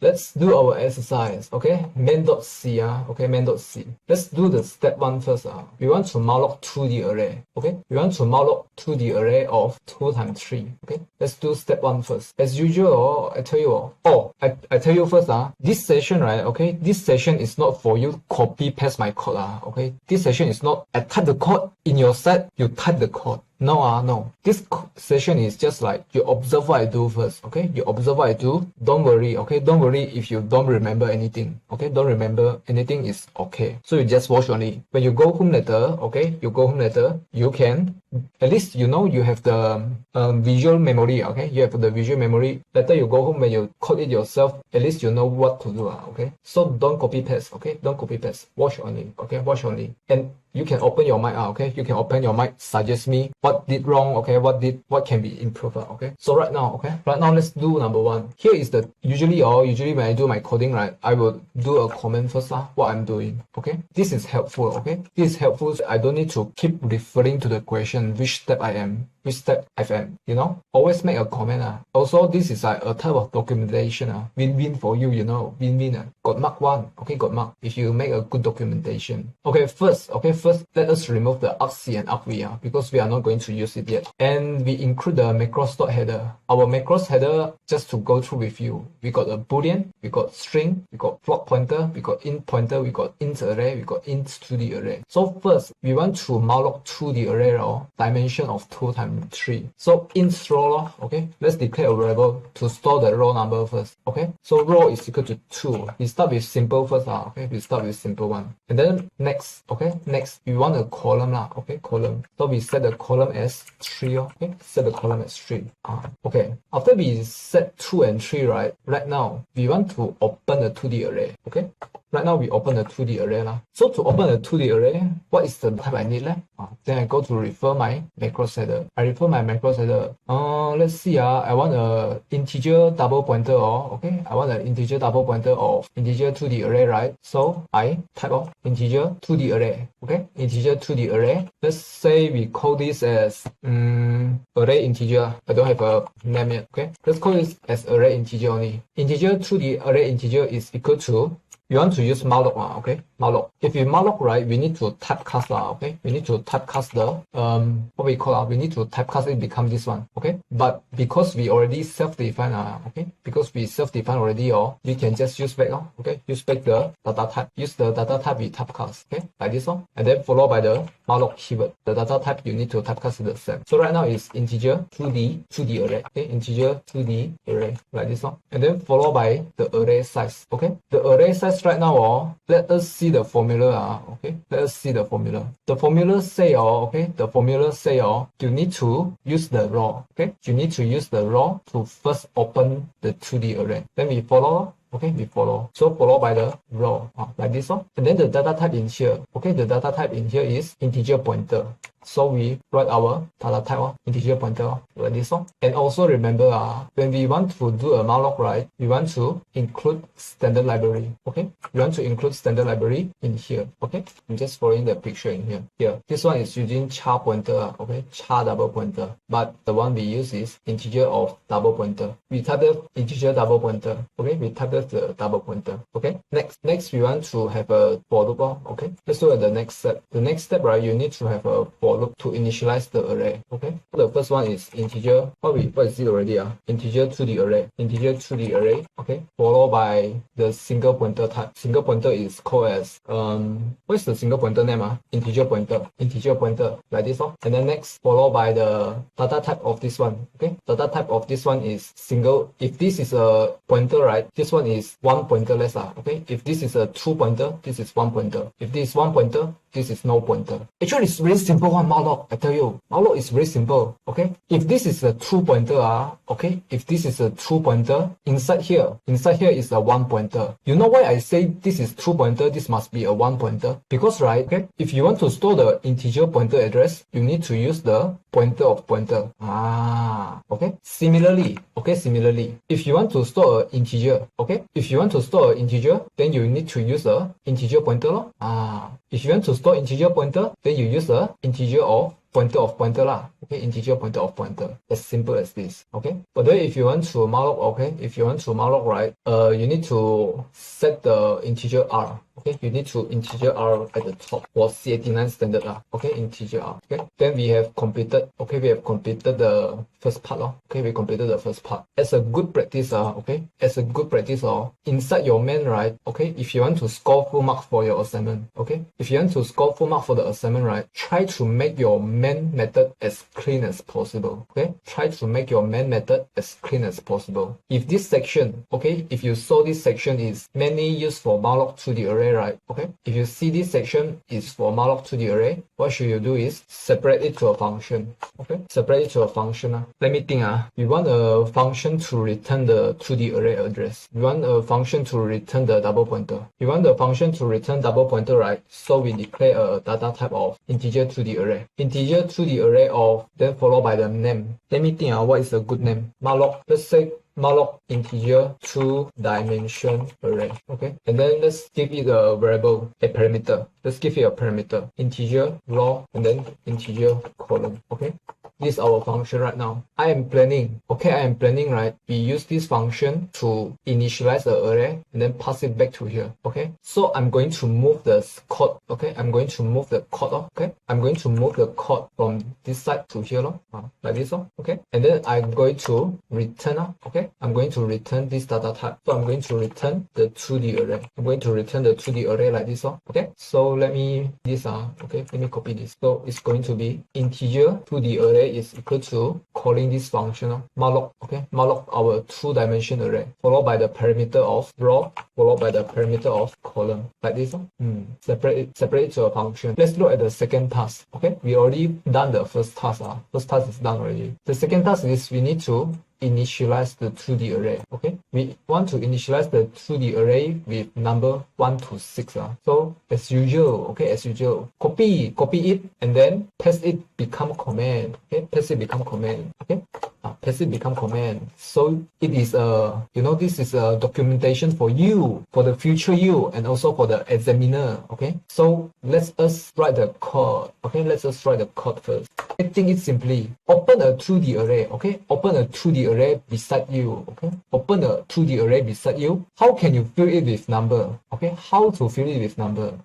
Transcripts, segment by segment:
let's do our exercise. Okay, main.c. Okay, main.c. Let's do the step 1 first. We want to malloc to the array. Okay, we want to malloc to the array of 2 times 3. Okay, let's do step 1 first. As usual, I tell you, I tell you first, this session, right? Okay, this session is not for you copy paste my code. Okay, this session is not I type the code in your set, you type the code. No, no. This session is just like you observe what I do first. Okay, you observe what I do. Don't worry. Okay, don't worry if you don't remember anything. Okay, don't remember anything is okay. So you just watch only. When you go home later, okay, you go home later, you can at least you know you have the visual memory. Okay, you have the visual memory. Later you go home when you code it yourself, at least you know what to do. Okay, so don't copy paste. Okay, don't copy paste. Watch only. Okay, watch only. And you can open your mic. Okay, you can open your mic. Suggest me what did wrong. Okay, what can be improved. Okay, so right now, let's do number 1. Here is the usually when I do my coding, right, I will do a comment first. What I'm doing. Okay, this is helpful. Okay, this is helpful. So I don't need to keep referring to the question which step I am. Which step I am, you know, always make a comment. Also, this is like a type of documentation. Win-win for you, you know, win-win. Got mark 1. Okay, got mark if you make a good documentation. Okay, first let us remove the argc and argv because we are not going to use it yet. And we include the macros.header. Our macros header, just to go through with you, we got a boolean, we got string, we got float pointer, we got int pointer, we got int array, we got int to the array. So first, we want to malloc to the array dimension of 2 times 3. So int row, okay, let's declare a variable to store the row number first. Okay, so row is equal to 2. We start with simple first. Okay, we start with simple one. And then next, okay, next we want a column okay, column. So we set the column as 3. Okay, set the column as 3. Okay, after we set 2 and 3, right now we want to open the 2D array. Okay, right now we open the 2D array. So to open the 2D array, what is the type I need? Then I go to refer my macros header. I refer my macros header. Let's see. I want a integer double pointer. Okay, I want an integer double pointer of integer 2D array, right? So I type integer 2D array. Okay, integer 2D array. Let's say we call this as array integer. I don't have a name yet. Okay, let's call this as array integer only. Integer 2D array integer is equal to, you want to use malloc, okay? Malloc. If you malloc, right, we need to typecast, okay? We need to typecast the, what we call, we need to typecast it become this one, okay? But because we already self-define, okay? Because we self-define already, we can just use back, okay? Use back the data type. Use the data type we typecast, okay? Like this one. And then followed by the malloc keyword. The data type you need to typecast the same. So right now it's integer 2D array, okay? Integer 2D array, like this one. And then followed by the array size, okay? The array size right now, let us see the formula, okay? Let us see the formula. The formula say, okay? The formula say, you need to use the raw, okay? You need to use the raw to first open the 2D array. Then we follow, okay? We follow. So followed by the raw, like this one. And then the data type in here, okay? The data type in here is integer pointer. So we write our data type, integer pointer, like this one. And also remember, when we want to do a malloc, right, we want to include standard library, okay? We want to include standard library in here, okay? I'm just following the picture in here. Here, this one is using char pointer, okay? Char double pointer. But the one we use is integer of double pointer. We type the integer double pointer, okay? We type the double pointer, okay? Next we want to have a for loop, okay? Let's look at the next step. The next step, right, you need to have a for loop to initialize the array, okay? So the first one is integer, what is it already? Integer 2D array, integer 2D array, okay? Followed by the single pointer type. Single pointer is called as, what is the single pointer name? Integer pointer, like this one. And then next, followed by the data type of this one, okay? Data type of this one is single. If this is a pointer, right, this one is 1 pointer less, okay? If this is a 2 pointer, this is 1 pointer. If this is 1 pointer, this is no pointer. Actually, it's very simple one, malloc. I tell you, malloc is very simple, okay? If this is a 2 pointer, okay? If this is a 2 pointer, inside here is a 1 pointer. You know why I say this is 2 pointer, this must be a 1 pointer? Because, right, okay, if you want to store the integer pointer address, you need to use the pointer of pointer. Okay? Similarly, if you want to store an integer, okay? If you want to store an integer, then you need to use a integer pointer, If you want to store integer pointer, then you use a integer of pointer of pointer lah. Okay, integer pointer of pointer. As simple as this. Okay. But then if you want to malloc, okay, if you want to malloc, right, you need to set the integer r. Okay, you need to integer r at the top for c89 standard lah. Okay, integer r. Okay, then we have completed. Okay, we have completed the first part. Okay, we completed the first part. As a good practice, okay, as a good practice, inside your main, right, okay, if you want to score full marks for your assignment, okay, if you want to score full marks for the assignment, right, try to make your main method as clean as possible. Okay, try to make your main method as clean as possible. If this section, okay, if you saw this section is mainly used for malloc to the array, right, okay, if you see this section is for malloc to the array, what should you do is separate it to a function. Okay, separate it to a function. Let me think. We want a function to return the to the array address. We want a function to return the double pointer. We want the function to return double pointer, right? So we declare a data type of integer to the array. Integer to the array of, then followed by the name. Let me think. What is a good name? Malloc. Let's say malloc integer 2 dimension array. Okay, and then let's give it a variable, a parameter. Let's give it a parameter, integer raw, and then integer column. Okay, this is our function right now. I am planning, okay, I am planning, right? We use this function to initialize the array and then pass it back to here. Okay, so I'm going to move the code. Okay, I'm going to move the code. Okay, I'm going to move the code from this side to here, like this. Okay, and then I'm going to return. Okay, I'm going to return this data type. So I'm going to return the 2D array. I'm going to return the 2D array like this. Okay, so let me okay, let me copy this. So it's going to be integer 2D array is equal to calling this function malloc. Okay, malloc our 2-dimension array, followed by the parameter of raw, followed by the parameter of column, like this. Separate it to a function. Let's look at the second task. Okay, we already done the first task. First task is done already. The second task is we need to initialize the 2D array. Okay, we want to initialize the 2D array with number 1 to 6. So as usual, okay, as usual, copy it and then paste it become command. Okay, paste it become command. Okay, paste it become command. So it is this is a documentation for you, for the future you, and also for the examiner. Okay, so let's us write the code. Okay, let's us write the code first. I think it simply open a 2D array. Okay, open a 2D array beside you. Okay, open a 2D array beside you. How can you fill it with number? Okay, how to fill it with number?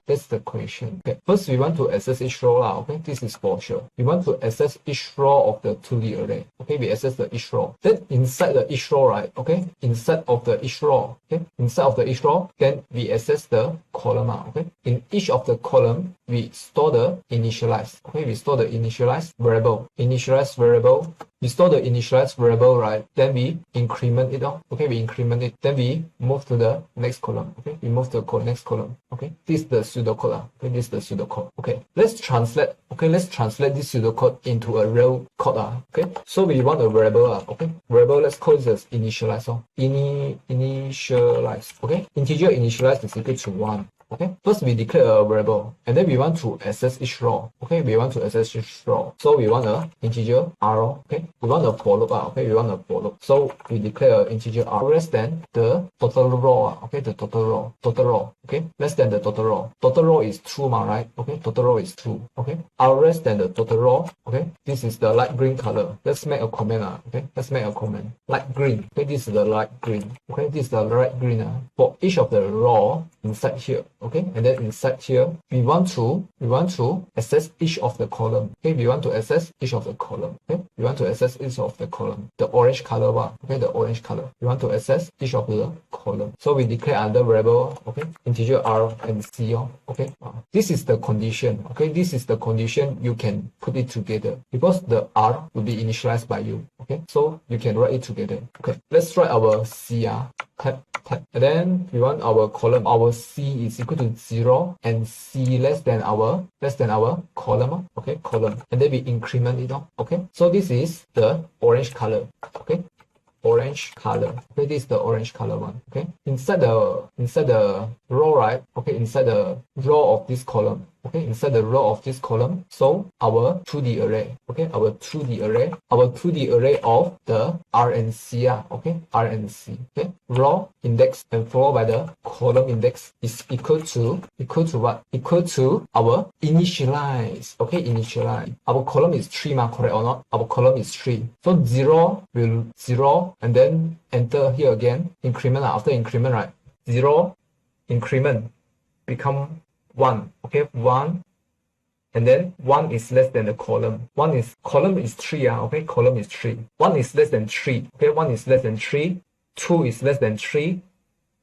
That's the question. Okay, first we want to access each row. Okay, this is for sure. We want to access each row of the 2D array. Okay, we access the each row. Then inside the each row, right? Okay, inside of the each row. Okay, inside of the each row, then we access the column. Okay, in each of the column, we store the initialize. Okay, we store the initialize variable. Initialize variable. We store the initialize variable, right? Then we increment it. Okay, we increment it. Then we move to the next column. Okay, we move to the next column. Okay, this is the pseudocode. Okay, this is the pseudocode. Okay, let's translate. Okay, let's translate this pseudocode into a real code. Okay, so we want a variable. Okay, variable. Let's call this as initialize. Initialize. Okay, integer initialize is equal to 1. Okay, first we declare a variable and then we want to access each row. Okay, we want to access each row. So we want a integer r. Okay, we want a for loop. Okay, we want a for loop. So we declare a integer r less than the total row. Okay, the total row. Okay, less than the total row. Total row is 2, right? Okay, total row is 2. Okay, r less than the total row. Okay, this is the light green color. Let's make a comment. Okay, let's make a comment. Light green. Okay, this is the light green. Okay, this is the light green. For each of the row inside here. Okay, and then inside here we want to access each of the column. Okay, we want to access each of the column. Okay, we want to access each of the column. The orange color one. Okay, the orange color. We want to access each of the column. So we declare another variable. Okay, integer r and c. Okay, this is the condition. Okay, this is the condition. You can put it together because the r will be initialized by you. Okay, so you can write it together. Okay, let's write our c. Type. And then we want our column. Our c is equal to 0 and c less than our column. Okay, column. And then we increment it. Okay, so this is the orange color. Okay, orange color. Okay, this is the orange color one. Okay, inside the row, right? Okay, inside the row of this column. okay, inside the row of this column. So our 2D array, okay, our 2D array of the R and C, okay, R and C, okay, row index and followed by the column index is equal to what? Equal to our initialize, okay, initialize. Our column is 3, correct or not? Our column is 3. So 0 will 0 and then enter here again, increment, after increment, right? 0 increment become 1, okay, 1, and then 1 is less than the column. Column is 3, okay, column is 3. 1 is less than 3, okay, 1 is less than 3, 2 is less than 3,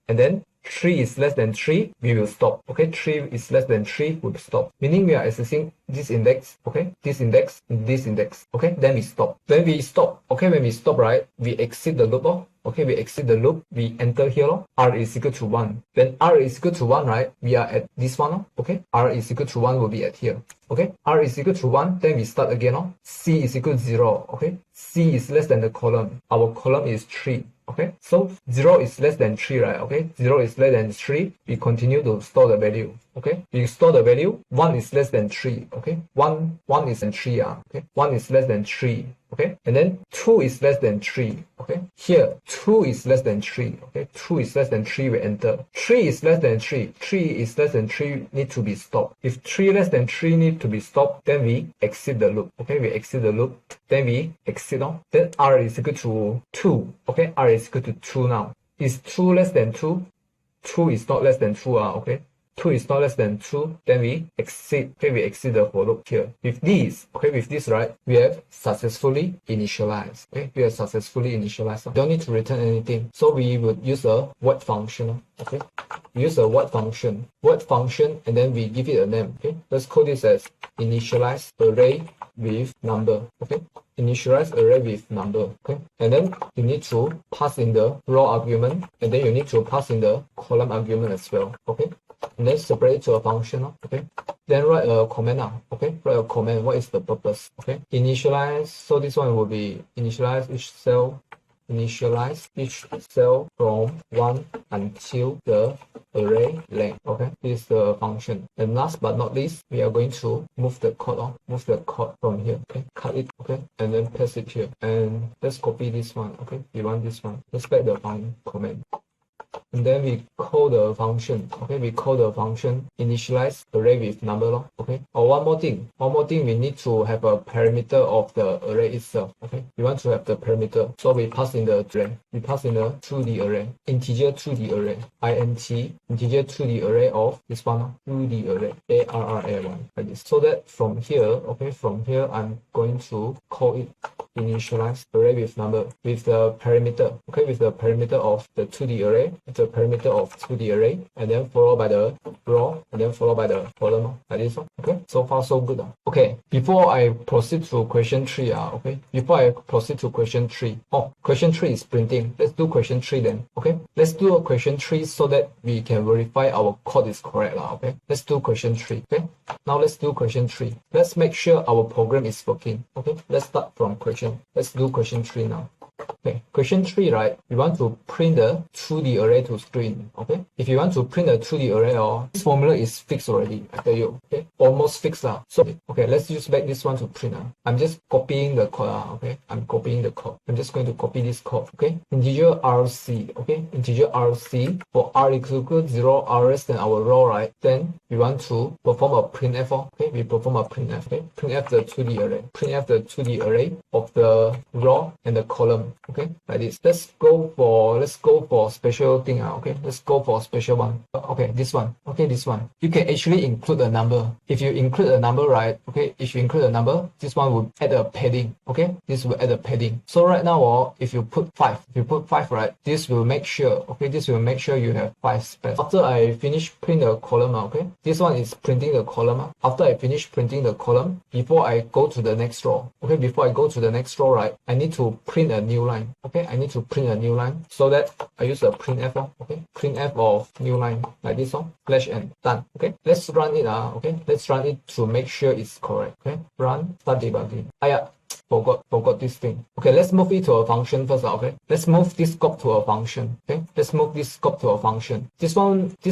and then 3 is less than 3, we will stop. Okay, 3 is less than 3, we'll stop. Meaning we are accessing this index, okay, this index, this index, okay, then we stop. When we stop, okay, when we stop, right, we exit the loop, okay, we exit the loop, we enter here, R is equal to 1. When R is equal to 1, right, we are at this one, okay, R is equal to 1 will be at here, okay, R is equal to 1, then we start again, C is equal to 0, okay, C is less than the column, our column is 3, okay, so 0 is less than 3, right, okay, 0 is less than 3, we continue to store the value, okay, we store the value, 1 is less than 3, okay, 1 is than 3, okay, 1 is less than 3, okay, and then 2 is less than 3, okay, here 2 is less than 3, okay, 2 is less than 3, we enter, 3 is less than 3, 3 is less than 3, need to be stopped. If 3 less than 3 need to be stopped, then we exit the loop, okay, we exit the loop, then we exit on, then R is equal to 2, okay, R is equal to 2 now. Is 2 less than 2? 2 is not less than 2, okay, 2 is not less than 2, then we exit, okay, we exit the for loop here. With this, okay, with this, right, we have successfully initialized, okay, we have successfully initialized. Don't need to return anything, so we would use a void function, okay, use a void function, and then we give it a name, okay, let's call this as initialize array with number, okay, initialize array with number, okay, and then you need to pass in the row argument, and then you need to pass in the column argument as well, okay, and then separate it to a function, okay, then write a comment, okay, write a comment, what is the purpose, okay, initialize, so this one will be initialize each cell from 1 until the array length, okay, this is the function. And last but not least, we are going to move the code from here, okay, cut it, okay, and then paste it here, and let's copy this one, okay, we want this one, let's back the comment. And then we call the function, okay, we call the function initialize array with number, okay. Or one more thing, we need to have a parameter of the array itself, okay. We want to have the parameter, so we pass in the array, we pass in the 2D array, integer 2D array, int, integer 2D array of this one, 2D array, array1, like this. So that from here, okay, from here I'm going to call it initialize array with number with the parameter, okay, with the parameter of the 2D array, with the parameter of 2D array, and then followed by the row, and then followed by the column, like this, okay. So far so good. Okay, before I proceed to question 3, okay, before I proceed to question 3, question 3 is printing. Let's do question 3 then, okay. Let's do a question 3 so that we can verify our code is correct, okay. Let's do question 3, okay. Now let's do question 3. Let's make sure our program is working, okay. Let's start from question. Let's do question 3 now. Okay, question 3, right? We want to print the 2D array to screen, okay? If you want to print a 2D array, this formula is fixed already, I tell you, okay? Almost fixed. So, okay, let's use back this one to print. I'm just copying the code, okay? I'm copying the code. I'm just going to copy this code, okay? Integer RC, okay? Integer RC for R equal to 0, R less than our row, right? Then we want to perform a printf, okay? We perform a printf, okay? Printf the 2D array. Printf the 2D array of the row and the column, okay, like this. Let's go for special thing, okay. Let's go for special one. Okay, this one. Okay, this one. You can actually include a number. If you include a number, right? Okay, if you include a number, this one will add a padding. Okay, this will add a padding. So right now, if you put 5, right? This will make sure. Okay, this will make sure you have 5 space. After I finish print the column, okay, this one is printing the column. After I finish printing the column, before I go to the next row, okay, before I go to the next row, right? I need to print a new line. Okay, I need to print a new line, so that I use a printf, okay, printf of new line, like this one, slash n, done. Okay, let's run it, okay, let's run it to make sure it's correct. Okay, run, start debugging. Forgot this thing. Okay, let's move it to a function first, okay. Let's move this scope to a function, okay. Let's move this scope to a function. This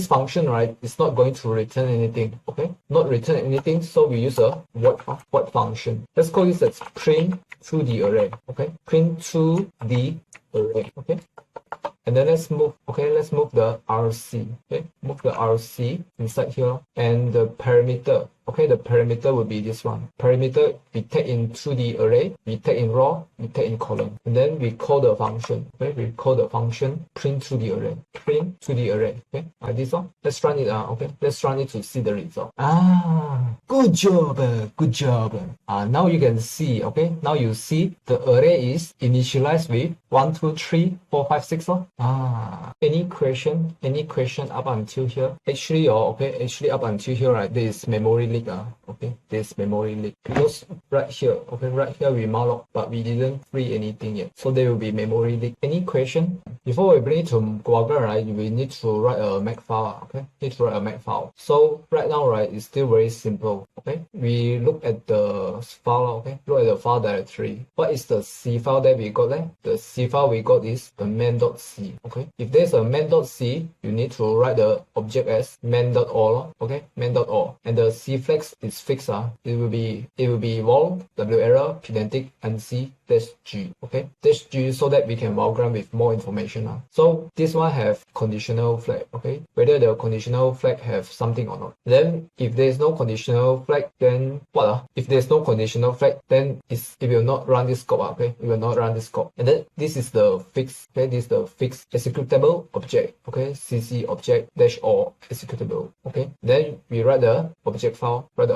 function, right, is not going to return anything, okay. not return anything, so we use a void function. Let's call this as print to the array. Okay, print to the array. Okay, and then let's move the RC. Okay, move the RC inside here, and the parameter. Okay, the parameter will be this one. Parameter we take into the array, we take in row, we take in column, and then we call the function. Okay, we call the function print to the array. Print to the array. Okay, like this one. Let's run it. Okay, let's run it to see the result. Good job, good job. Now you can see. Okay, now you see the array is initialized with 1, 2, 3, 4, 5, 6. Any question? Any question up until here? Actually, up until here, right? There is memory leak. Okay, there's memory leak because right here, we malloc, but we didn't free anything yet, so there will be memory leak. Any question? Before we bring it to Valgrind, right, we need to write a makefile. Okay, need to write a makefile. So right now, right, it's still very simple. Okay, we look at the file. Okay, look at the file directory. What is the C file that we got there? The C file we got is the main.c. Okay, if there's a main.c, you need to write the object as main.all. Okay, main.all, and the C flags is fixed. It will be vol, w error, pedantic, ansi, -g. Okay, -g, so that we can Valgrind with more information. So this one have conditional flag. Okay, whether the conditional flag have something or not. Then if there is no conditional flag, then what? If there's no conditional flag, then it will not run this scope. Okay, it will not run this scope. And then this is the fixed. Okay, this is the fixed executable object. Okay, cc object -or executable. Okay, then we write the object file. Our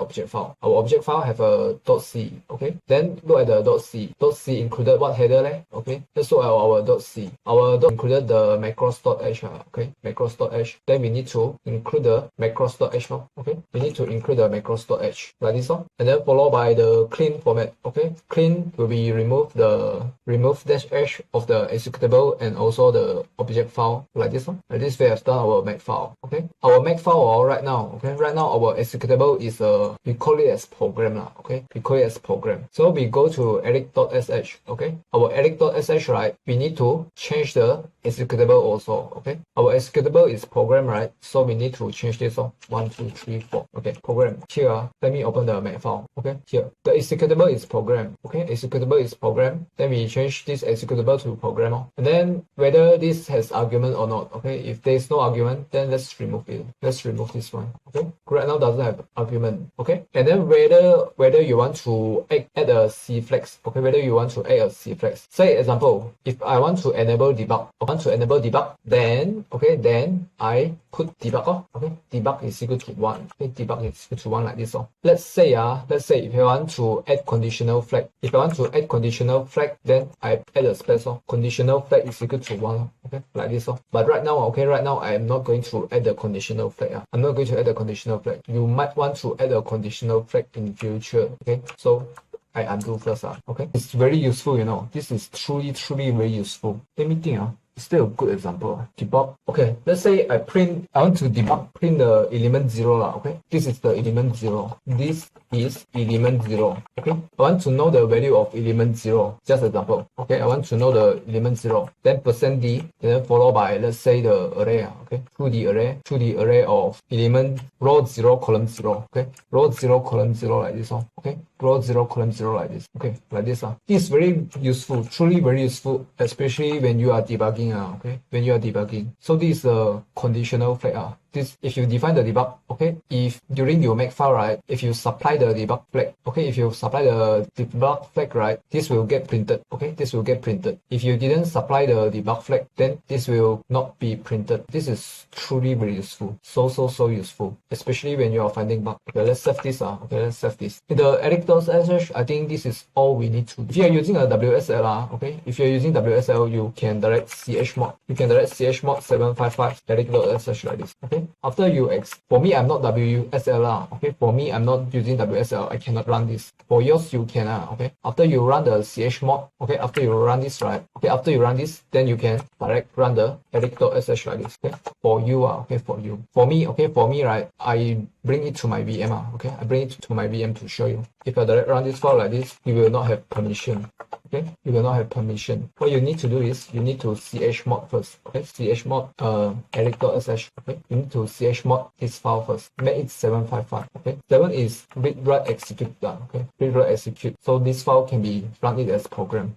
object file have a .c. Okay, then look at the .c. .c included what header leh? Okay, let's look at our .c. Our included the macros.h. Okay, macros.h. Then we need to include the macros.h. Okay, we need to include the macros.h like this. And then followed by the clean format. Okay, clean will be remove -h of the executable and also the object file like this. Like this we have done our makefile. Okay, our makefile right now. Okay, right now our executable is we call it as program. Okay, we call it as program. So we go to edit.sh. Okay, our edit.sh, right, we need to change the executable also. Okay, our executable is program, right, so we need to change this. 1, 2, 3, 4. Okay, program here. Let me open the makefile. Okay, here the executable is program. Okay, executable is program. Then we change this executable to program. And then whether this has argument or not. Okay, if there is no argument, then let's remove it. Let's remove this one. Okay, right now doesn't have argument. Okay, and then whether you want to add a C flags. Okay, whether you want to add a C flags. Say example, if I want to enable debug, then I put debug. Okay, debug is equal to 1. Okay, debug is equal to 1 like this. Let's say if I want to add conditional flag. If I want to add conditional flag, then I add a space. Conditional flag is equal to 1. Okay, like this. But right now, I am not going to add the conditional flag. I'm not going to add the conditional flag. You might want to add a conditional flag in future. Okay, so I undo first. Okay, it's very useful, you know. This is truly very useful. Let me think. Is there a good example? Debug. Okay, let's say I want to print the element 0. Okay, this is the element 0. This is element 0. Okay, I want to know the value of element 0. Just example. Okay, I want to know the element 0. Then %d, and then followed by, let's say, the array. Okay, to the array of element row 0, column 0. Okay, row 0, column 0 like this. Okay, row 0, column 0 like this. Okay, like this. This is very useful, truly very useful, especially when you are debugging. Okay, when you are debugging. So this is a conditional flag. This, if you define the debug, okay, if during your makefile, right, if you supply the debug flag, okay, if you supply the debug flag, right, this will get printed. Okay, this will get printed. If you didn't supply the debug flag, then this will not be printed. This is truly very useful. So useful, especially when you are finding bug. Okay, let's save this. Okay, let's save this. In the edit.sh, I think this is all we need to do. If you are using a WSL, okay, if you are using WSL, you can direct chmod. You can direct chmod 755 edit.sh like this. Okay. After you for me, I'm not WSL. Okay, for me, I'm not using WSL. I cannot run this. For yours, you can. Okay, after you run the chmod. Okay, after you run this, right. Okay, after you run this, then you can direct run the edit.sh like this. Okay, for you. Okay, for you. For me, okay, for me, right. I bring it to my VM. Okay, I bring it to my VM to show you. If I direct run this file like this, you will not have permission. Okay, you will not have permission. What you need to do is you need to chmod first. Okay, chmod edit.sh. Okay, you need to chmod this file first. Make it 755. Okay, 7 is read write execute. Okay, read write execute. So this file can be run it as program.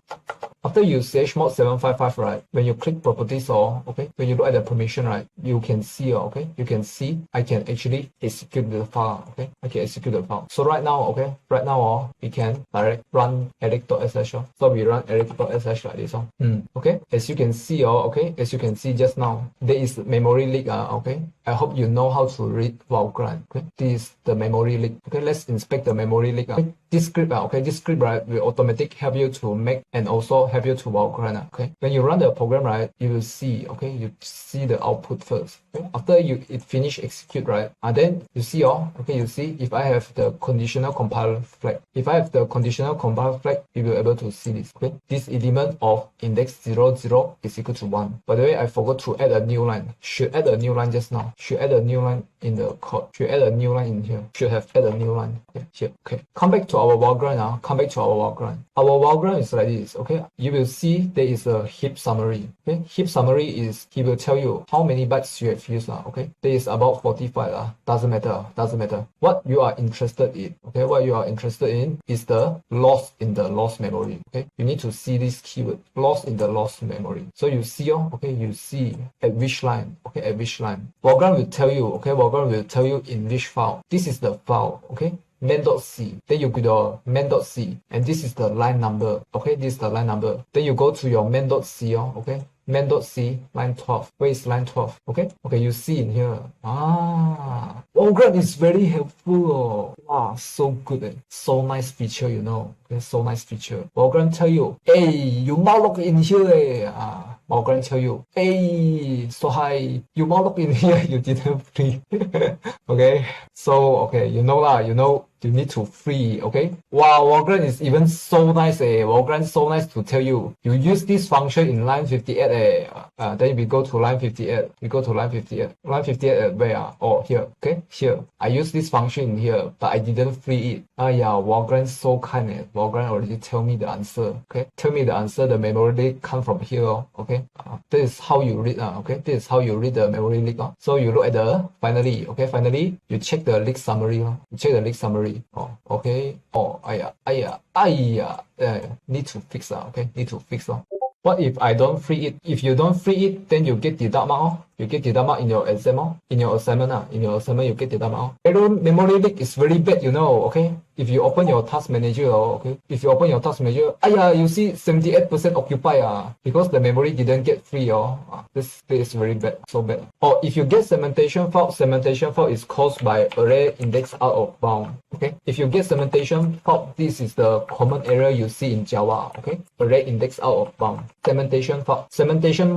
After you chmod 755, right, when you click properties or okay, when you look at the permission, right, you can see okay, you can see I can actually execute the file. Okay, I can execute the file. So right now, okay, right now we can direct run edit.sh. So we run edit.sh like this. Okay, as you can see, okay, as you can see just now, there is memory leak. Okay, I hope you know how to read Valgrind. Okay, this is the memory leak. Okay, let's inspect the memory leak. Okay, this script, okay, this script, right, will automatically help you to make and also help you to Valgrind. Okay, when you run the program, right, you will see, okay, you see the output first. Okay, after it finish execute, right, and then you see, okay, you see if I have the conditional compile flag. If I have the conditional compile flag, you will be able to see this. Okay, this element of index 00 is equal to 1. By the way, I forgot to add a new line. Should add a new line just now. Should add a new line in the code. Should add a new line in here. Should have added a new line. Okay, here. Okay, come back to our Valgrind now. Come back to our Valgrind. Our Valgrind is like this. Okay, you will see there is a heap summary. Okay, heap summary is he will tell you how many bytes you have used. Okay, there is about 45. Doesn't matter. Doesn't matter. What you are interested in. Okay, what you are interested in is the loss in the lost memory. Okay, you need to see this keyword loss in the lost memory. So you see, okay, you see at which line. Okay, at which line. Valgrind will tell you. Okay, Valgrind will tell you in which file. This is the file. Okay, main.c. Then you go to main.c, and this is the line number. Okay, this is the line number. Then you go to your main.c. Okay, main.c line 12. Where is line 12? Okay, you see in here. Valgrind is very helpful. Wow, so good. So nice feature, you know. Okay, so nice feature. Valgrind tell you, hey, you malloc in here. Valgrind tell you, hey, so hi, you malloc in here, you didn't free. Okay, so okay, you know lah, you know. You need to free, okay? Wow, Valgrind is even so nice, Valgrind so nice to tell you. You use this function in line 58, then we go to line 58. We go to line 58. Line 58 at where? Oh, here, okay? Here. I use this function in here, but I didn't free it. Valgrind so kind, Valgrind already tell me the answer, okay? Tell me the answer, the memory leak come from here, okay? This is how you read, okay? This is how you read the memory leak. So you look at the, finally, okay? Finally, you check the leak summary. You check the leak summary. Oh, okay. Oh, need to fix okay? Need to fix What if I don't free it? If you don't free it, then you get deduct mark. You get deduct mark in your exam. In your assignment, you get deduct mark. Error memory leak is very bad, you know, okay? If you open your task manager, okay? If you open your task manager, you see 78% occupied, because the memory didn't get free, this is very bad, so bad. Or if you get segmentation fault is caused by array index out of bound, okay? If you get segmentation fault, this is the common error you see in Java, okay? Array index out of bound. Segmentation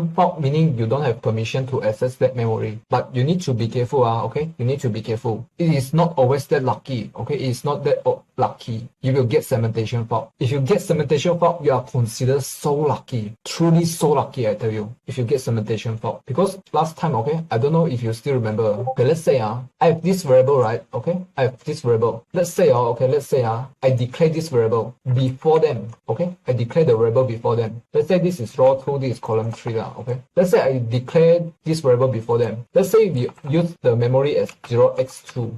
fault meaning you don't have permission to access that memory. But you need to be careful, okay? You need to be careful. It is not always that lucky, okay? It is not that lucky. You will get segmentation fault. If you get segmentation fault, you are considered so lucky. Truly so lucky, I tell you. If you get segmentation fault. Because last time, okay? I don't know if you still remember. Okay, let's say, I have this variable, right? Okay? I have this variable. Let's say, I declare this variable before them, okay? I declare the variable before them. Let's say this is row 2, this is column 3, okay? Let's say I declare this variable before them. Let's say we use the memory as 0x2,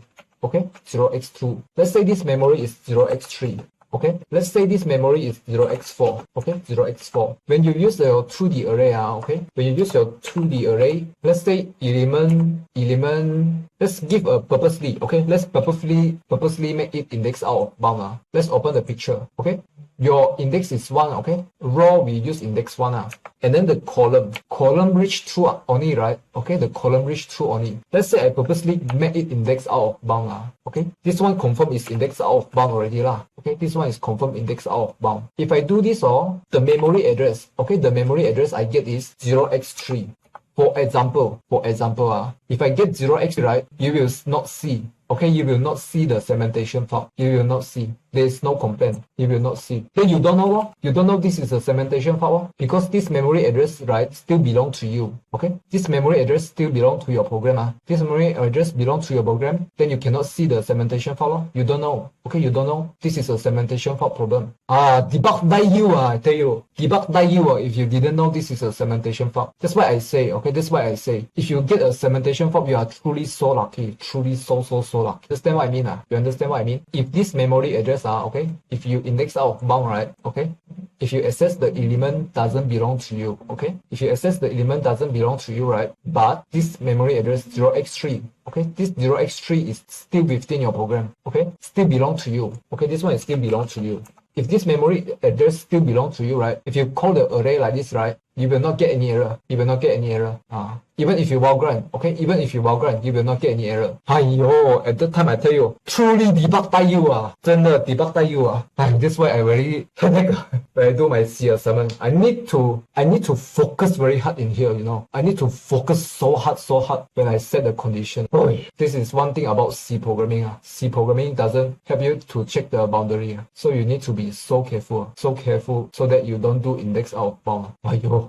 okay? 0x2. Let's say this memory is 0x3. Okay, let's say this memory is 0x4. Okay, 0x4. When you use your 2D array, okay, when you use your 2D array, let's say element, let's give a purposely, okay, let's purposely make it index out of bound. Let's open the picture, okay. Your index is 1, okay? Row, we use index 1. And then the column reach 2 only, right? Okay, the column reach 2 only. Let's say I purposely make it index out of bound. Okay, this one confirm is index out of bound already. Okay, this one is confirm index out of bound. If I do this, the memory address, okay, the memory address I get is 0x3. For example, if I get 0x, right, you will not see. Okay, you will not see the segmentation fault. You will not see. there is no complaint. You will not see. Then you don't know, you don't know this is a segmentation fault, because this memory address, right, still belong to you. Okay, this memory address still belong to your program. This memory address belong to your program. Then you cannot see the segmentation fault. You don't know. Okay, you don't know. This is a segmentation fault problem. Debug by you. I tell you, debug by you. If you didn't know this is a segmentation fault, that's why I say. Okay, that's why I say. If you get a segmentation fault, you are truly so lucky. Truly so lucky. Understand what I mean? You understand what I mean? If this memory address okay, if you index out of bound, right? Okay, if you access the element doesn't belong to you. Okay, if you access the element doesn't belong to you, right? But this memory address 0x3, okay, this 0x3 is still within your program. Okay, still belong to you. Okay, this one is still belong to you. If this memory address still belongs to you, right? If you call the array like this, right, you will not get any error. You will not get any error. Even if you Valgrind, okay, even if you Valgrind, you will not get any error. At that time I tell you, truly debug by you, 真的 debug by you, that's why I very when I do my C assignment, I need to focus very hard in here, you know. I need to focus so hard when I set the condition. This is one thing about C programming. C programming doesn't help you to check the boundary. So you need to be so careful so that you don't do index out of bound.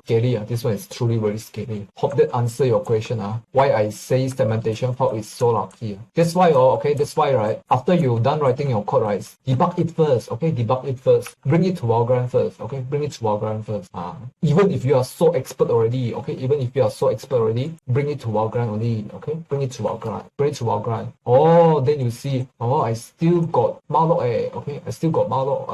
Scary. This one is truly very scary. Hope that answer your question. Why I say segmentation fault is so lucky. That's why, okay, that's why, right? After you're done writing your code, right? Debug it first, okay? Debug it first. Bring it to Valgrind first, okay? Bring it to Valgrind first. Even if you are so expert already, okay? Even if you are so expert already, bring it to Valgrind only, okay? Bring it to Valgrind. Bring it to Valgrind. Then you see, I still got malloc, okay? I still got malloc.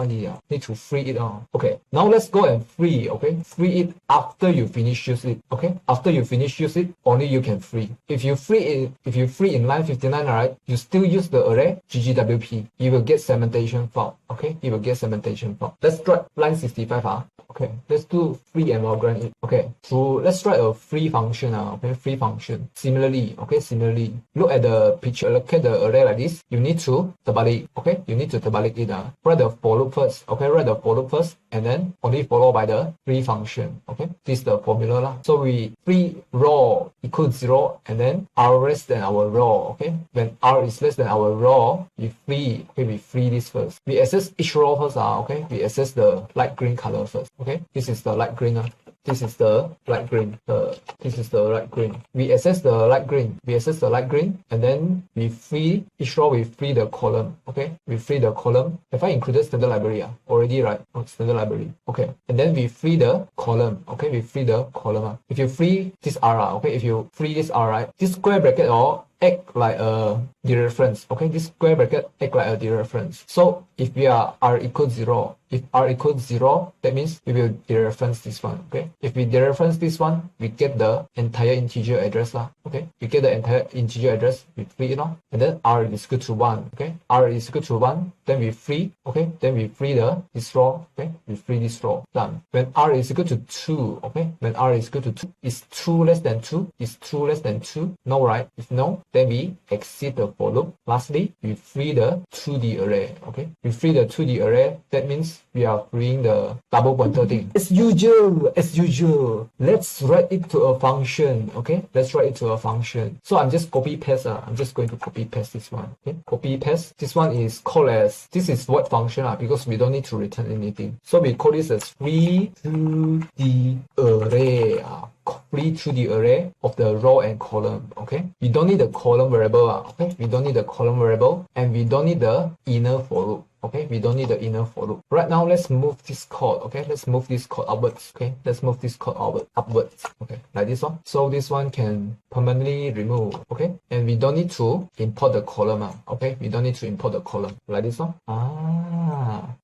Need to free it out. Okay, now let's go and free, okay? Free it after you finish use it, okay? After you finish use it, only you can free. If you free in line 59, right, you still use the array ggwp, you will get segmentation fault, okay? You will get segmentation fault. Let's try line 65, okay? Let's do free and Valgrind it, okay? So let's try a free function, okay? Free function. Similarly, look at the picture, look at the array like this. You need to terbalik, okay? You need to terbalik it. Write the for loop first, okay? Write the for loop first, and then only followed by the free function, okay? This is the formula. So we free raw equals 0, and then r less than our raw, okay? When r is less than our raw, we free, okay? We free this first. We access each raw first, okay? We access the light green color first, okay? This is the light green. This is the light green. This is the light green. We access the light green. And then we free each row. We free the column. Okay, we free the column. If I included standard library, already, right? Standard library. Okay, and then we free the column. Okay, we free the column. If you free this r, okay, if you free this r, right, this square bracket act like a dereference. Okay, this square bracket act like a dereference. So if we are r equals 0, if r equals 0, that means we will dereference this one. Okay, if we dereference this one, we get the entire integer address okay, we get the entire integer address, we free it and then r is equal to 1. Okay, r is equal to 1, then we free. Okay, then we free this row. Okay, we free this row. Done. When r is equal to 2, okay, when r is equal to 2, is 2 less than 2? Is 2 less than 2? No, right? If no, then we exit the for loop. Lastly, we free the 2D array. Okay, we free the 2D array. That means we are freeing the double pointer thing. As usual, let's write it to a function. Okay, let's write it to a function. So I'm just copy paste. I'm just going to copy paste this one. Okay, copy paste. This one is called as, this is what function because we don't need to return anything. So we call this as free to the array. Free to the array of the row and column. Okay, we don't need the column variable. Okay, we don't need the column variable, and we don't need the inner for loop. Okay, we don't need the inner for loop. Right now, let's move this code. Okay, let's move this code upwards. Okay, let's move this code upwards. Okay, like this one. So this one can permanently remove. Okay, and we don't need to import the column. Okay, we don't need to import the column. Like this one.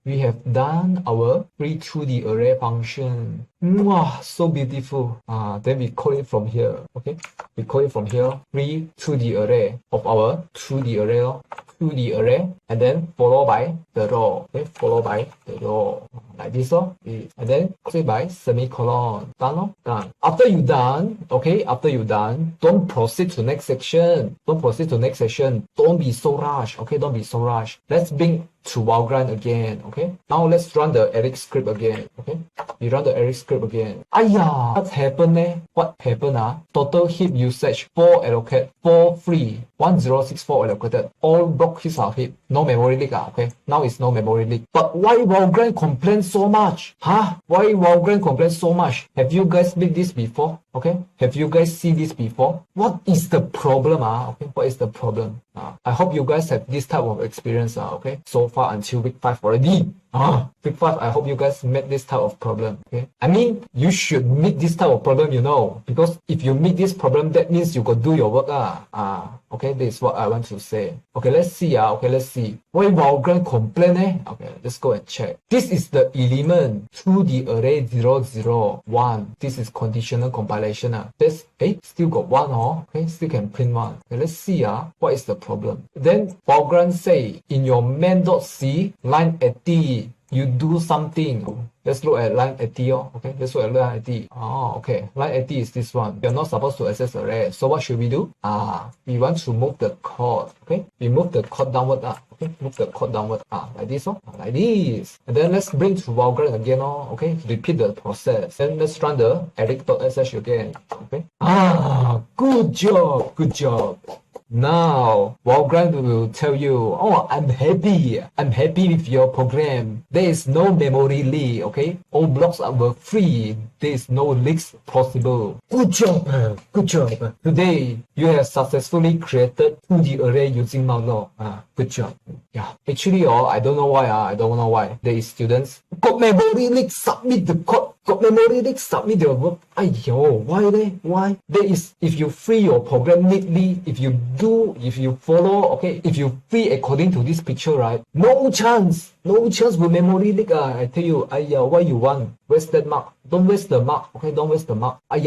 We have done our free to the array function. Wow, so beautiful. Then we call it from here. Okay, we call it from here. Free to the array of our to the array, and then followed by the row. Okay, followed by the row like this. And then close it by semicolon. Done. Done. After you done, okay, don't proceed to next section. Don't be so rush. Okay, don't be so rush. Let's bring to Valgrind again, okay? Now let's run the edit script again, okay? We run the edit script again. Ayah, what happened eh? What happened Total heap usage 4 allocate, 4 free, 1064 allocated. All block keys are hit. No memory leak okay? Now it's no memory leak. But why Valgrind complain so much? Huh? Why Valgrind complain so much? Have you guys made this before? Okay? Have you guys seen this before? What is the problem okay? What is the problem? I hope you guys have this type of experience okay? So far until week 5 already. Week 5, I hope you guys met this type of problem, okay? I mean, you should meet this type of problem, you know, because if you meet this problem, that means you got do your work, okay, this is what I want to say. Okay, let's see, okay, let's see. Why Valgrind complain, Okay, let's go and check. This is the element to the array 001. This is conditional compilation, This, still got 1, okay, still can print 1. Okay, let's see, what is the problem? Then Valgrind say, in your main.c, line 80, you do something. Let's look at line 80, okay? Let's look at line 80. Okay. Line 80 is this one. You're not supposed to access array. So what should we do? We want to move the code, okay? We move the code downward, okay? Move the code downward, like this, like this. And then let's bring to Valgrind again, okay? Repeat the process. Then let's run the edit.sh again, okay? Good job, good job. Now, Valgrind will tell you, I'm happy with your program. There is no memory leak, okay? All blocks are free. There is no leaks possible. Good job, good job. Today, you have successfully created 2D array using malloc. Good job. Yeah, actually, I don't know why. There is students, got memory leak, submit the code. Got memory leak, submit your work. Why? There is, if you free your program neatly, if you follow, okay, if you free according to this picture, right? No chance with memory leak. I tell you, why you want? Waste that mark. Don't waste the mark, okay? Don't waste the mark. I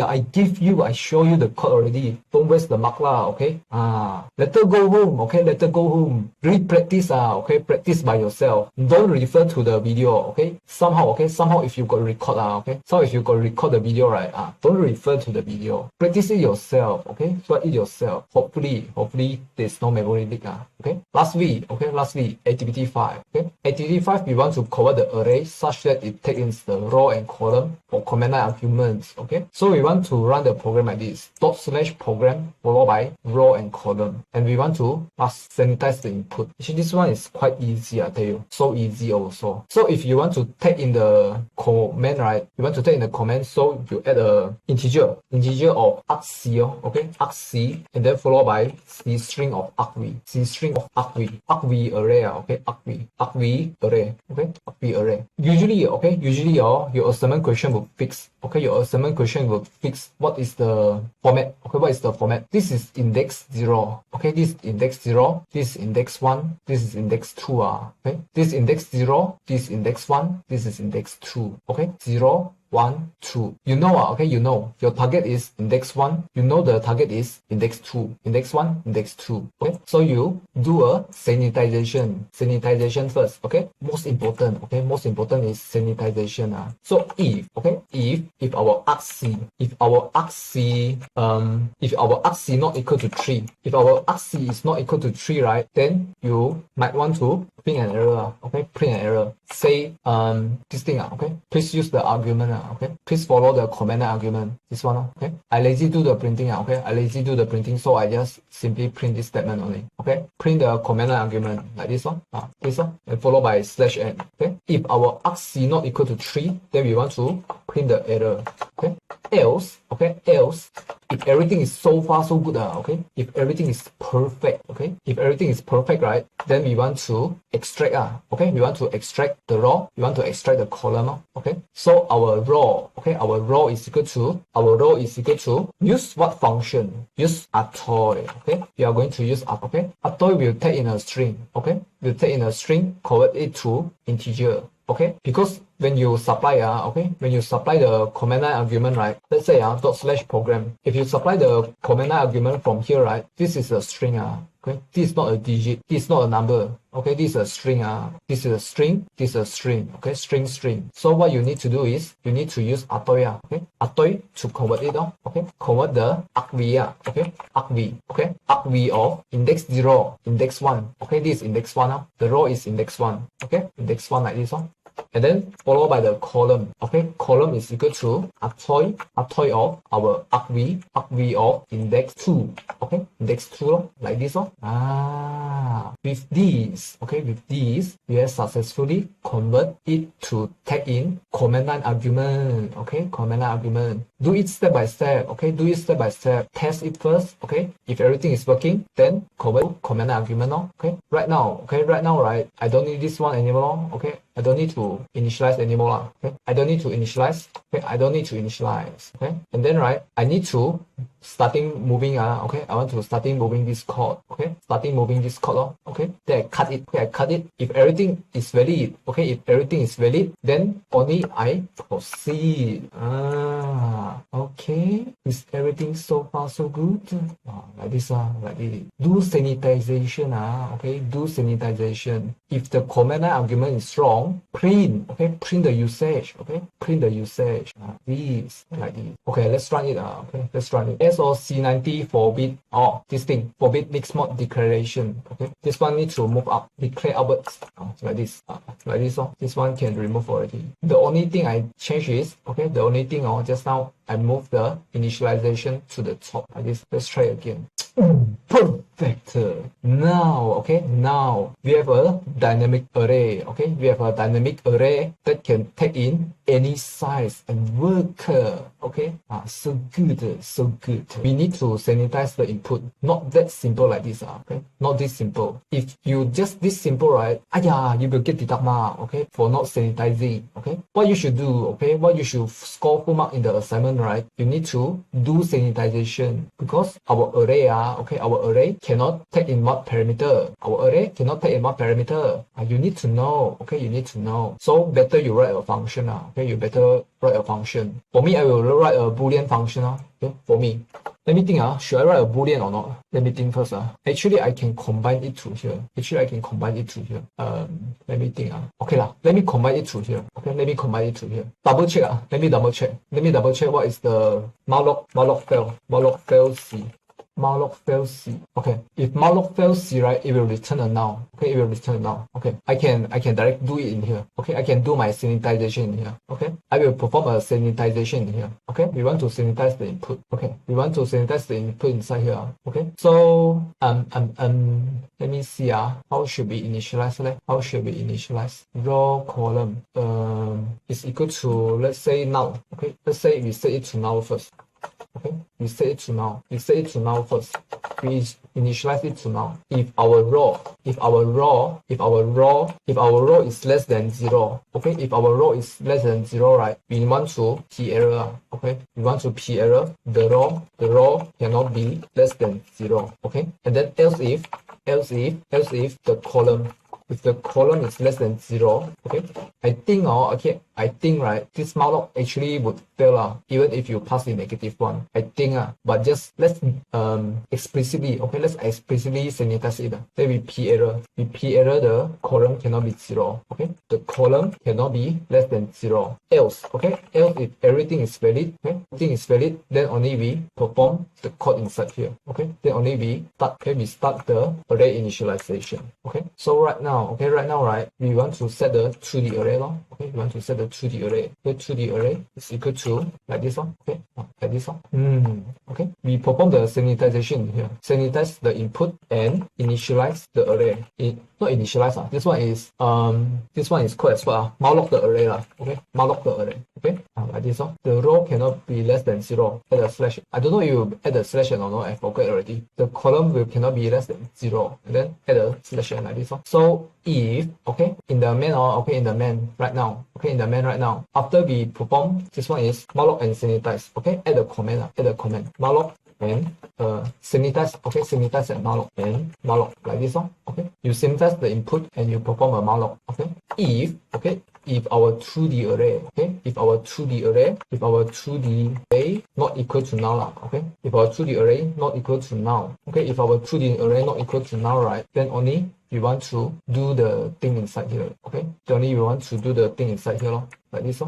show you the code already. Don't waste the mark okay? Let her go home, okay? Let her go home. Re-practice, okay? Practice by yourself. Don't refer to the video, okay? Somehow if you got record, okay? So if you got record the video, right? Don't refer to the video. Practice it yourself, okay? Try it yourself. Hopefully there's no memory leak, okay? Lastly, activity 5, okay? Activity 5, we want to convert the array such that it takes in the row and column for command line arguments, okay? So we want to run the program like this, /program followed by row and column. And we want to sanitize the input. Actually, this one is quite easy, I tell you. So easy also. So if you want to take in the command, right? You want to take in the command, so you add a integer of argc, okay? Argc, and then followed by c string of argv array, okay? Argv array, okay? Argv array. Usually, your assignment question will fix, okay? Your assignment question will fix what is the format, okay? What is the format? This is index 0, okay? This is index 0, this is index 1, this is index 2, okay? This is index 0, this is index 1, this is index 2, okay? 0, 1, 2. You know, okay, you know. Your target is index 1. You know the target is index 2. Index 1, index 2. Okay? So you do a sanitization first, okay? Most important is sanitization. So if our argc not equal to 3, if our argc is not equal to 3, right, then you might want to print an error, okay? Print an error. Say this thing, okay? Please use the argument, okay? Please follow the command argument. This one, okay? I lazy do the printing, okay? I lazy do the printing, so I just simply print this statement only, okay? Print the command argument like this one, and followed by /n, okay? If our argc not equal to 3, then we want to print the error, okay? Else, if everything is so far so good, okay? If everything is perfect, okay? If everything is perfect, right? Then we want to extract, okay? We want to extract the row, we want to extract the column, okay? So our row is equal to, use what function? Use atoy, okay? We are going to use okay? Atoy will take in a string, okay? We'll take in a string, convert it to integer, okay? Because when you supply okay, when you supply the command line argument, right, let's say dot slash program, if you supply the command line argument from here, right, this is a string okay, this is not a digit, this is not a number, okay, this is a string this is a string, this is a string, okay, string. So what you need to do is you need to use atoi okay, atoi to convert it okay, convert the argv okay, argv of index 0, index 1, okay, this is index 1 the row is index 1, okay, index 1 like this and then followed by the column, okay, column is equal to atoi of our argv of index 2, okay, index 2 like this with this, okay, with this we have successfully convert it to take in command line argument, okay, command line argument. Do it step by step, okay, do it step by step, test it first, okay, if everything is working, then convert command line argument okay. Right now, right, I don't need this one anymore, okay, I don't need to initialize anymore okay, I don't need to initialize, okay, I don't need to initialize, okay, and then right, I need to starting moving okay, I want to starting moving this code, okay, starting moving this code okay, then I cut it, okay, I cut it. If everything is valid, okay, if everything is valid, then only I proceed. Okay, is everything so far so good? Like this like this. Do sanitization okay, do sanitization. If the command line argument is wrong, print, okay, print the usage, okay, print the usage. This like this. Okay, let's run it okay, let's run it. So c90 forbid this thing, forbid mixed mode declaration, okay, this one needs to move up, declare upwards like this, this one can remove already. The only thing I change is, okay, the only thing just now I move the initialization to the top like this. Let's try again. Perfect. Now, okay, now we have a dynamic array, okay, we have a dynamic array that can take in any size and work, okay, so good, so good. We need to sanitize the input, not that simple like this, okay, not this simple. If you just this simple, right, you will get deduct mark, okay, for not sanitizing, okay. What you should do, okay, what you should score full mark in the assignment, right, you need to do sanitization, because our array, okay, our array cannot take in what parameter, our array cannot take in what parameter, you need to know, okay, you need to know. So better you write a function, okay, you better write a function. For me, I will write a boolean function, okay, for me. Let me think, should I write a boolean or not? Let me think first. Actually, I can combine it to here. Let me think. Okay let me combine it to here. Okay, let me combine it to here. Double check. Let me double check what is the malloc fail C. Malloc fails C. Okay, if malloc fails C, right, it will return a null. Okay, it will return a null. Okay, I can directly do it in here. Okay, I can do my sanitization in here. Okay, I will perform a sanitization in here. Okay, we want to sanitize the input. Okay, we want to sanitize the input inside here. Okay, so let me see how should we initialize it? How should we initialize? Raw column is equal to, let's say, null. Okay, let's say we set it to null first. Okay, we set it to null. First. We initialize it to null. If our raw is less than 0, okay, if our raw is less than 0, right, we want to p error. Okay, we want to p error the raw cannot be less than 0. Okay, and then else if the column, if the column is less than 0, okay, I think right, this malloc actually would fail even if you pass the -1. I think but just let's explicitly, okay, let's explicitly sanitize it. Then we p error the column cannot be 0. Okay, the column cannot be less than 0. Else, okay, else if everything is valid, okay, then only we perform the code inside here. Okay, then only we start the array initialization. Okay, so right now, right, we want to set the 2D array okay, we want to set the 2D array. The 2D array is equal to like this one. Okay, like this one. Okay, we perform the sanitization here. Sanitize the input and initialize the array. Not initialize this one is called as what? Malloc the array okay, malloc the array. Okay, like this one. The row cannot be less than 0. Add a slash. I don't know if you add a slash or not. I forgot already. The column cannot be less than 0. And then add a slash like this one. So if, okay, in the main in the main right now. Okay, in the main right now. After we perform, this one is malloc and sanitize. Okay, add a comment. Malloc and sanitize. Okay, sanitize and malloc like this one. Okay, you sanitize the input and you perform a malloc. Okay, if if our 2D array, okay, if our 2D array not equal to null, okay, if our 2D array not equal to null, okay, if our 2D array not equal to null, right, then only we want to do the thing inside here, okay, then only we want to do the thing inside here, like this,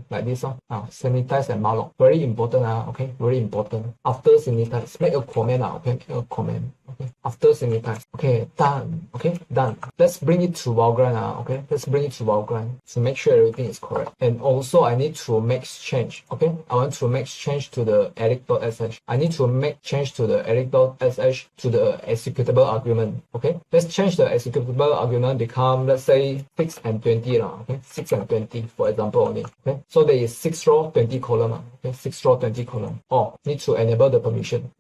like this, sanitize and malloc, very important, okay, very important. After sanitize, make a comment, okay, make a comment, okay, after sanitize, okay, done, okay, done. Let's bring it to Valgrind, okay, let's bring it to Valgrind to make sure everything is correct. And also I need to make change, okay, I want to make change to the edit.sh. I need to make change to the edit.sh to the executable argument, okay. Let's change the executable argument become, let's say 6 and 20, okay, 6 and 20 for example only, okay. So there is 6 row 20 column, okay, 6 row 20 column. Oh, need to enable the permission.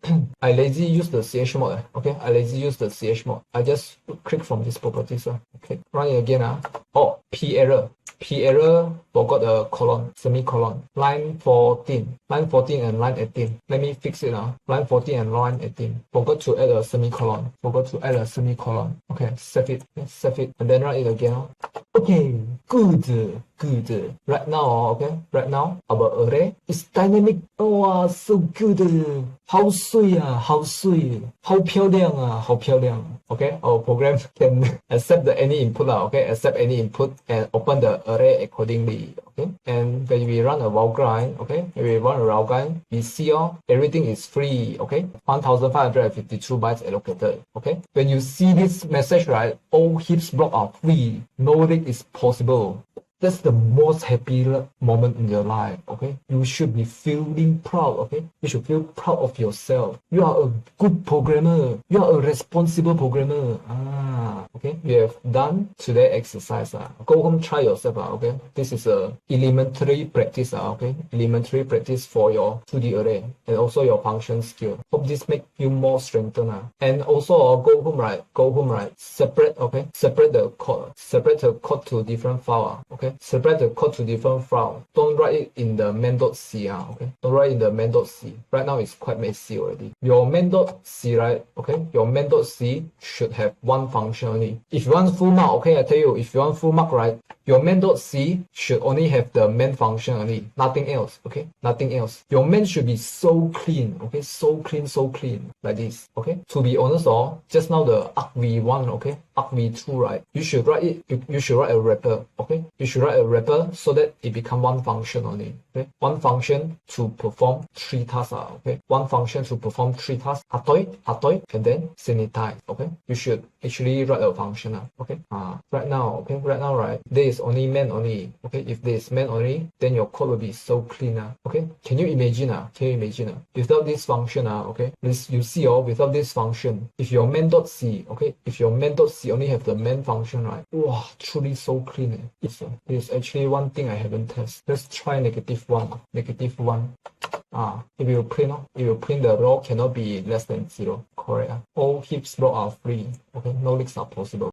I lazy use the chmod, okay, I lazy use the chmod. I just click from this properties, okay, run it again, oh, perror forgot a colon, semicolon, line 14 and line 18. Let me fix it now. Line 14 and line 18. Forgot to add a semicolon. Okay, save it, and then write it again. Okay, good. Right now, okay, right now our array is dynamic. Oh, so good. 好水啊，好漂亮啊，好漂亮。Okay, our program can accept any input, okay, accept any input and open the array accordingly. Okay, and when we run a Valgrind, okay, we see everything is free. Okay, 1552 bytes allocated. Okay, when you see this message, right, all heaps block are free. No leak is possible. That's the most happy moment in your life, okay? You should be feeling proud, okay? You should feel proud of yourself. You are a good programmer. You are a responsible programmer. Okay? You have done today's exercise. Go home, try yourself, okay? This is a elementary practice, okay? Elementary practice for your 2D array and also your function skill. Hope this make you more strengthened. And also, go home, right? Separate, okay? Separate the code to different file, okay? Separate the code to different file. Don't write it in the main.c, okay? Don't write in the main.c. Right now it's quite messy already. Your main.c, right? Okay? Your main.c should have one function only. If you want full mark, okay, I tell you, if you want full mark, right? Your main.c should only have the main function only. Nothing else, okay? Nothing else. Your main should be so clean, okay? So clean, like this, okay? To be honest, just now the argv1, okay? argv2, right? You should write it, you should write a wrapper, okay? You should write a wrapper so that it become one function only, okay? One function to perform 3 tasks, okay? One function to perform 3 tasks, atoy, and then sanitize, okay? You should actually write a function, okay? Right now, right? There is only main only, okay? If there is main only, then your code will be so clean, okay? Can you imagine, without this function, okay? You see, without this function, if your main.c, okay? If your main.c only have the main function, right? Wow, truly so clean. It's actually one thing I haven't tested. Let's try -1. It will print the row cannot be less than 0. Correct. All heaps row are free. Okay, no leaks are possible.